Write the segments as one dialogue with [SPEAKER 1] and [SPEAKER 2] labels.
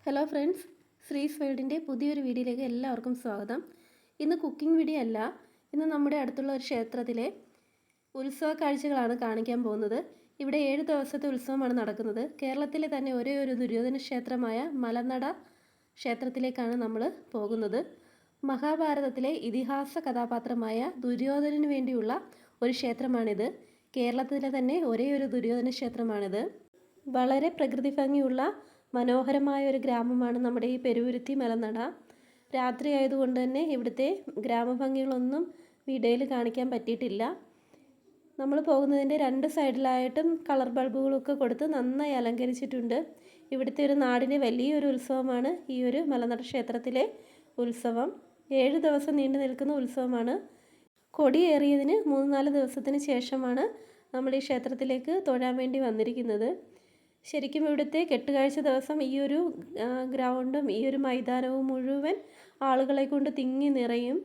[SPEAKER 1] Hello friends, ശ്രീസ് വേൾഡിൻ്റെ പുതിയൊരു വീഡിയോയിലേക്ക് എല്ലാവർക്കും സ്വാഗതം. ഇന്ന് കുക്കിംഗ് വീഡിയോ അല്ല, ഇന്ന് നമ്മുടെ അടുത്തുള്ള ഒരു ക്ഷേത്രത്തിലെ ഉത്സവ കാഴ്ചകളാണ് കാണിക്കാൻ പോകുന്നത്. ഇവിടെ 7 ദിവസത്തെ ഉത്സവമാണ് നടക്കുന്നത്. കേരളത്തിലെ തന്നെ ഒരേ ഒരു ദുര്യോധന ക്ഷേത്രമായ മലനട ക്ഷേത്രത്തിലേക്കാണ് നമ്മൾ പോകുന്നത്. മഹാഭാരതത്തിലെ ഇതിഹാസ കഥാപാത്രമായ ദുര്യോധനന് വേണ്ടിയുള്ള ഒരു ക്ഷേത്രമാണിത്. കേരളത്തിലെ തന്നെ ഒരേ ഒരു ദുര്യോധന ക്ഷേത്രമാണിത്. വളരെ പ്രകൃതി ഭംഗിയുള്ള മനോഹരമായ ഒരു ഗ്രാമമാണ് നമ്മുടെ ഈ പെരുവരുത്തി മലനട. രാത്രി ആയതുകൊണ്ട് തന്നെ ഇവിടുത്തെ ഗ്രാമഭംഗികളൊന്നും വീഡിയോയിൽ കാണിക്കാൻ പറ്റിയിട്ടില്ല. നമ്മൾ പോകുന്നതിൻ്റെ 2 സൈഡിലായിട്ടും കളർ ബൾബുകളൊക്കെ കൊടുത്ത് നന്നായി അലങ്കരിച്ചിട്ടുണ്ട്. ഇവിടുത്തെ ഒരു നാടിൻ്റെ വലിയൊരു ഉത്സവമാണ് ഈ ഒരു മലനട ക്ഷേത്രത്തിലെ ഉത്സവം. 7 ദിവസം നീണ്ടു നിൽക്കുന്ന ഉത്സവമാണ്. കൊടിയേറിയതിന് 3-4 ദിവസത്തിന് ശേഷമാണ് നമ്മൾ ഈ ക്ഷേത്രത്തിലേക്ക് തൊഴാൻ വേണ്ടി വന്നിരിക്കുന്നത്. ശരിക്കും ഇവിടുത്തെ കെട്ടുകാഴ്ച ദിവസം ഈ ഒരു ഗ്രൗണ്ടും ഈ ഒരു മൈതാനവും മുഴുവൻ ആളുകളെ കൊണ്ട് തിങ്ങി നിറയും.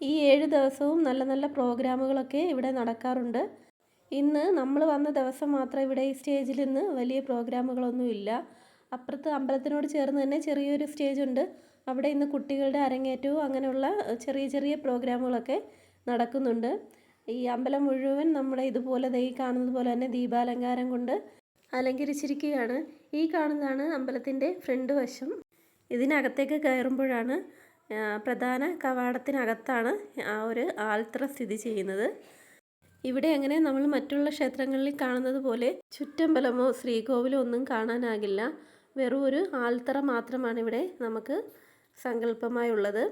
[SPEAKER 1] ഈ 7 ദിവസവും നല്ല നല്ല പ്രോഗ്രാമുകളൊക്കെ ഇവിടെ നടക്കാറുണ്ട്. ഇന്ന് നമ്മൾ വന്ന ദിവസം മാത്രം ഇവിടെ ഈ സ്റ്റേജിൽ നിന്ന് വലിയ പ്രോഗ്രാമുകളൊന്നും ഇല്ല. അപ്പുറത്ത് അമ്പലത്തിനോട് ചേർന്ന് തന്നെ ചെറിയൊരു സ്റ്റേജ് ഉണ്ട്. അവിടെ ഇന്ന് കുട്ടികളുടെ അരങ്ങേറ്റവും അങ്ങനെയുള്ള ചെറിയ ചെറിയ പ്രോഗ്രാമുകളൊക്കെ നടക്കുന്നുണ്ട്. ഈ അമ്പലം മുഴുവൻ നമ്മുടെ ഇതുപോലെ ഈ കാണുന്നത് പോലെ തന്നെ ദീപാലങ്കാരം കൊണ്ട് അലങ്കരിച്ചിരിക്കുകയാണ്. ഈ കാണുന്നതാണ് അമ്പലത്തിൻ്റെ ഫ്രണ്ട് വശം. ഇതിനകത്തേക്ക് കയറുമ്പോഴാണ് പ്രധാന കവാടത്തിനകത്താണ് ആ ഒരു ആൽത്തറ സ്ഥിതി ചെയ്യുന്നത്. ഇവിടെ അങ്ങനെ നമ്മൾ മറ്റുള്ള ക്ഷേത്രങ്ങളിൽ കാണുന്നത് പോലെ ചുറ്റമ്പലമോ ശ്രീകോവിലോ ഒന്നും കാണാനാകില്ല. വെറും ഒരു ആൽത്തറ മാത്രമാണ് ഇവിടെ നമുക്ക് സങ്കല്പമായുള്ളത്.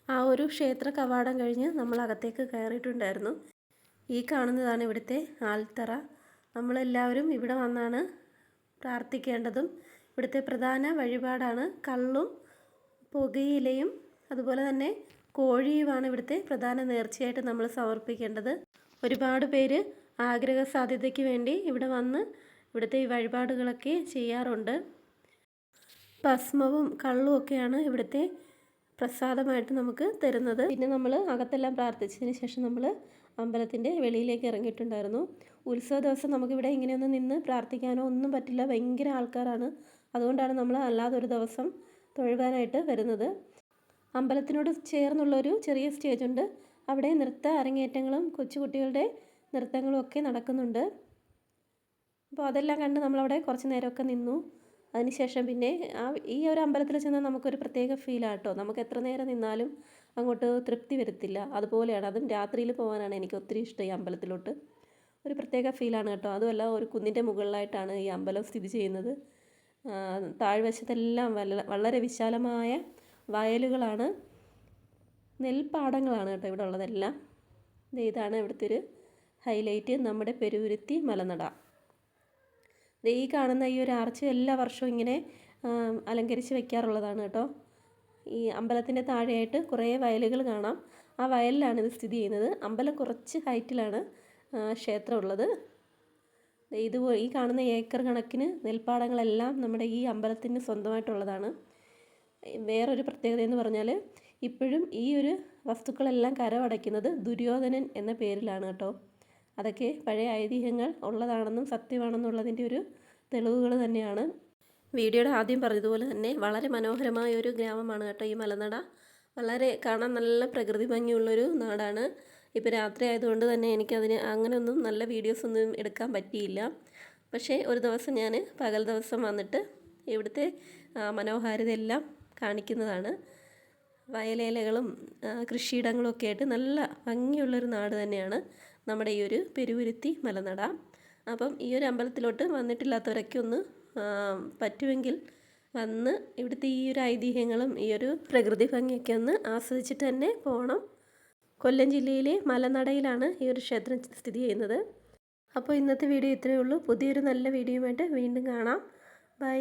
[SPEAKER 1] ആ ഒരു ക്ഷേത്ര കവാടം കഴിഞ്ഞ് നമ്മൾ അകത്തേക്ക് കയറിയിട്ടുണ്ടായിരുന്നു. ഈ കാണുന്നതാണ് ഇവിടുത്തെ ആൽത്തറ. നമ്മളെല്ലാവരും ഇവിടെ വന്നാണ് പ്രാർത്ഥിക്കേണ്ടതും. ഇവിടുത്തെ പ്രധാന വഴിപാടാണ് കള്ളും പുകയിലയും അതുപോലെ തന്നെ കോഴിയുമാണ് ഇവിടുത്തെ പ്രധാന നേർച്ചയായിട്ട് നമ്മൾ സമർപ്പിക്കേണ്ടത്. ഒരുപാട് പേര് ആഗ്രഹ സാധ്യതയ്ക്ക് വേണ്ടി ഇവിടെ വന്ന് ഇവിടുത്തെ ഈ വഴിപാടുകളൊക്കെ ചെയ്യാറുണ്ട്. ഭസ്മവും കള്ളും ഒക്കെയാണ് ഇവിടുത്തെ പ്രസാദമായിട്ട് നമുക്ക് തരുന്നത്. പിന്നെ നമ്മൾ അകത്തെല്ലാം പ്രാർത്ഥിച്ചതിന് ശേഷം നമ്മൾ അമ്പലത്തിൻ്റെ വെളിയിലേക്ക് ഇറങ്ങിയിട്ടുണ്ടായിരുന്നു. ഉത്സവ ദിവസം നമുക്കിവിടെ ഇങ്ങനെയൊന്നും നിന്ന് പ്രാർത്ഥിക്കാനോ ഒന്നും പറ്റില്ല. ഭയങ്കര ആൾക്കാരാണ്. അതുകൊണ്ടാണ് നമ്മൾ അല്ലാതൊരു ദിവസം തൊഴുവാനായിട്ട് വരുന്നത്. അമ്പലത്തിനോട് ചേർന്നുള്ളൊരു ചെറിയ സ്റ്റേജുണ്ട്. അവിടെ നൃത്ത അരങ്ങേറ്റങ്ങളും കൊച്ചുകുട്ടികളുടെ നൃത്തങ്ങളും ഒക്കെ നടക്കുന്നുണ്ട്. അപ്പോൾ അതെല്ലാം കണ്ട് നമ്മളവിടെ കുറച്ച് നേരമൊക്കെ നിന്നു. അതിനുശേഷം പിന്നെ ഈ ഒരു അമ്പലത്തിൽ ചെന്നാൽ നമുക്കൊരു പ്രത്യേക ഫീലാണ് കേട്ടോ. നമുക്ക് എത്ര നേരം നിന്നാലും അങ്ങോട്ട് തൃപ്തി വരത്തില്ല. അതുപോലെയാണ്. അതും രാത്രിയിൽ പോകാനാണ് എനിക്ക് ഒത്തിരി ഇഷ്ടം. ഈ അമ്പലത്തിലോട്ട് ഒരു പ്രത്യേക ഫീലാണ് കേട്ടോ. അതുമല്ല, ഒരു കുന്നിൻ്റെ മുകളിലായിട്ടാണ് ഈ അമ്പലം സ്ഥിതി ചെയ്യുന്നത്. താഴ്വശത്തെല്ലാം വളരെ വിശാലമായ വയലുകളാണ്, നെൽപ്പാടങ്ങളാണ് കേട്ടോ ഇവിടെ ഉള്ളതെല്ലാം. ഇതാണ് ഇവിടുത്തെ ഒരു ഹൈലൈറ്റ്, നമ്മുടെ പെരുവരുത്തി മലനട. ഈ കാണുന്ന ഈ ഒരു ആർച്ച് എല്ലാ വർഷവും ഇങ്ങനെ അലങ്കരിച്ച് വയ്ക്കാറുള്ളതാണ് കേട്ടോ. ഈ അമ്പലത്തിൻ്റെ താഴെയായിട്ട് കുറേ വയലുകൾ കാണാം. ആ വയലിലാണ് ഇത് സ്ഥിതി ചെയ്യുന്നത്. അമ്പലം കുറച്ച് ഹൈറ്റിലാണ് ക്ഷേത്രം ഉള്ളത്. ഈ കാണുന്ന ഏക്കർ കണക്കിന് നെൽപ്പാടങ്ങളെല്ലാം നമ്മുടെ ഈ അമ്പലത്തിന് സ്വന്തമായിട്ടുള്ളതാണ്. വേറൊരു പ്രത്യേകത എന്ന് പറഞ്ഞാൽ ഇപ്പോഴും ഈ ഒരു വസ്തുക്കളെല്ലാം കരമടയ്ക്കുന്നത് ദുര്യോധനൻ എന്ന പേരിലാണ് കേട്ടോ. അതൊക്കെ പഴയ ഐതിഹ്യങ്ങൾ ഉള്ളതാണെന്നും സത്യമാണെന്നുള്ളതിൻ്റെ ഒരു തെളിവുകൾ തന്നെയാണ്. വീഡിയോയുടെ ആദ്യം പറഞ്ഞതുപോലെ തന്നെ വളരെ മനോഹരമായ ഒരു ഗ്രാമമാണ് കേട്ടോ ഈ മലനട. വളരെ കാണാൻ നല്ല പ്രകൃതി ഭംഗിയുള്ളൊരു നാടാണ്. ഇപ്പോൾ രാത്രി ആയതുകൊണ്ട് തന്നെ എനിക്കതിന് അങ്ങനെയൊന്നും നല്ല വീഡിയോസൊന്നും എടുക്കാൻ പറ്റിയില്ല. പക്ഷേ ഒരു ദിവസം ഞാൻ പകൽ ദിവസം വന്നിട്ട് ഇവിടുത്തെ മനോഹാരിതയെല്ലാം കാണിക്കുന്നതാണ്. വയലേലകളും കൃഷിയിടങ്ങളും ഒക്കെ ആയിട്ട് നല്ല ഭംഗിയുള്ളൊരു നാട് തന്നെയാണ് നമ്മുടെ ഈ ഒരു പെരുവരുത്തി മലനട. അപ്പം ഈ ഒരു അമ്പലത്തിലോട്ട് വന്നിട്ടില്ലാത്തവരൊക്കെ ഒന്ന് പറ്റുമെങ്കിൽ വന്ന് ഇവിടുത്തെ ഈ ഒരു ഐതിഹ്യങ്ങളും ഈ ഒരു പ്രകൃതി ഭംഗിയൊക്കെ ഒന്ന് ആസ്വദിച്ചിട്ട് തന്നെ പോകണം. കൊല്ലം ജില്ലയിലെ മലനടയിലാണ് ഈ ഒരു ക്ഷേത്രം സ്ഥിതി ചെയ്യുന്നത്. അപ്പോൾ ഇന്നത്തെ വീഡിയോ ഇത്രയേ ഉള്ളൂ. പുതിയൊരു നല്ല വീഡിയോയുമായിട്ട് വീണ്ടും കാണാം. ബൈ.